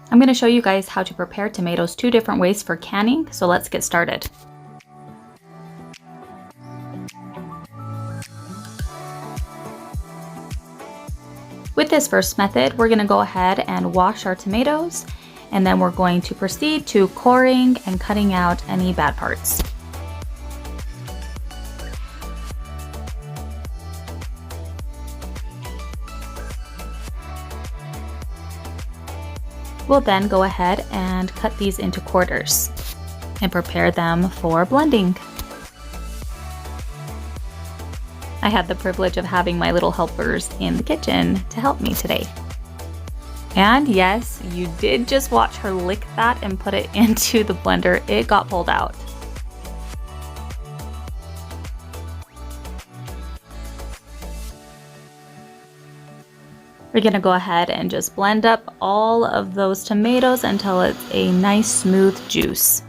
I'm going to show you guys how to prepare tomatoes 2 different ways for canning, so let's get started. With this first method, we're going to go ahead and wash our tomatoes, and then we're going to proceed to coring and cutting out any bad parts. We'll then go ahead and cut these into quarters and prepare them for blending. I had the privilege of having my little helpers in the kitchen to help me today. And yes, you did just watch her lick that and put it into the blender. It got pulled out. We're gonna go ahead and just blend up all of those tomatoes until it's a nice smooth juice.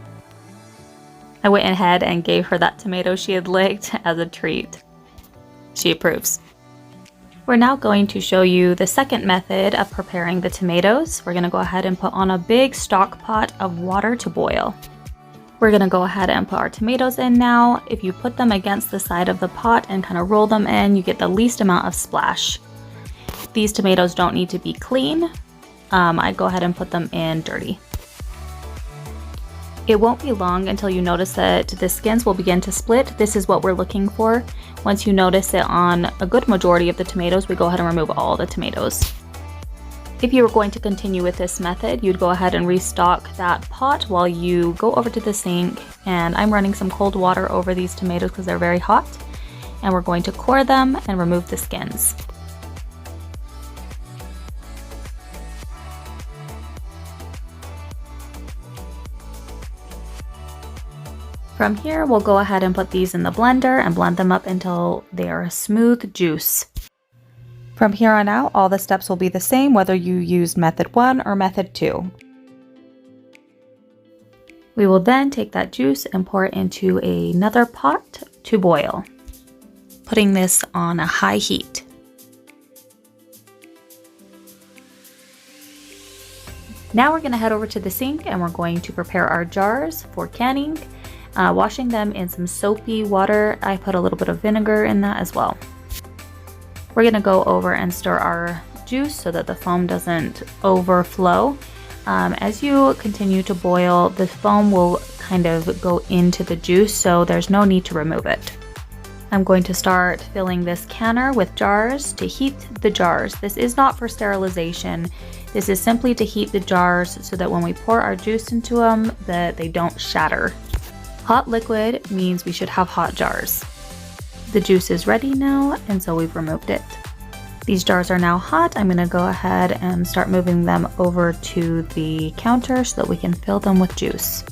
I went ahead and gave her that tomato she had licked as a treat. She approves. We're now going to show you the second method of preparing the tomatoes. We're gonna go ahead and put on a big stock pot of water to boil. We're gonna go ahead and put our tomatoes in now. If you put them against the side of the pot and kind of roll them in, you get the least amount of splash. These tomatoes don't need to be clean. I go ahead and put them in dirty. It won't be long until you notice that the skins will begin to split. This is what we're looking for. Once you notice it on a good majority of the tomatoes, we go ahead and remove all the tomatoes. If you were going to continue with this method, you'd go ahead and restock that pot while you go over to the sink. And I'm running some cold water over these tomatoes because they're very hot. And we're going to core them and remove the skins. From here, we'll go ahead and put these in the blender and blend them up until they are a smooth juice. From here on out, all the steps will be the same whether you use method 1 or method 2. We will then take that juice and pour it into another pot to boil, putting this on a high heat. Now we're going to head over to the sink and we're going to prepare our jars for canning. Washing them in some soapy water. I put a little bit of vinegar in that as well. We're gonna go over and stir our juice so that the foam doesn't overflow. As you continue to boil, the foam will kind of go into the juice, so there's no need to remove it. I'm going to start filling this canner with jars to heat the jars. This is not for sterilization. This is simply to heat the jars so that when we pour our juice into them, that they don't shatter. Hot liquid means we should have hot jars. The juice is ready now, and so we've removed it. These jars are now hot. I'm gonna go ahead and start moving them over to the counter so that we can fill them with juice.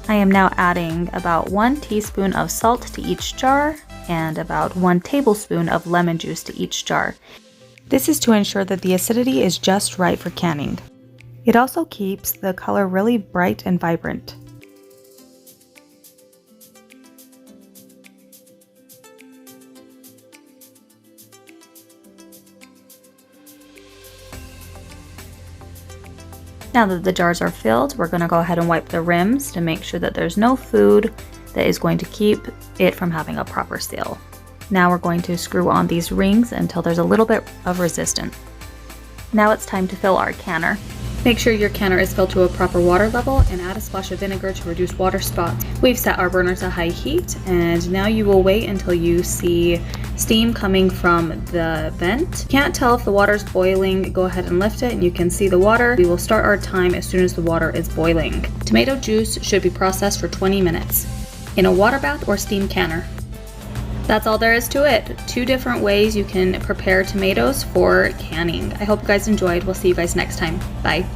I am now adding about 1 teaspoon of salt to each jar and about 1 tablespoon of lemon juice to each jar. This is to ensure that the acidity is just right for canning. It also keeps the color really bright and vibrant. Now that the jars are filled, we're going to go ahead and wipe the rims to make sure that there's no food that is going to keep it from having a proper seal. Now we're going to screw on these rings until there's a little bit of resistance. Now it's time to fill our canner. Make sure your canner is filled to a proper water level and add a splash of vinegar to reduce water spots. We've set our burner to high heat, and now you will wait until you see steam coming from the vent. Can't tell if the water's boiling, go ahead and lift it and you can see the water. We will start our time as soon as the water is boiling. Tomato juice should be processed for 20 minutes in a water bath or steam canner. That's all there is to it. 2 different ways you can prepare tomatoes for canning. I hope you guys enjoyed. We'll see you guys next time. Bye.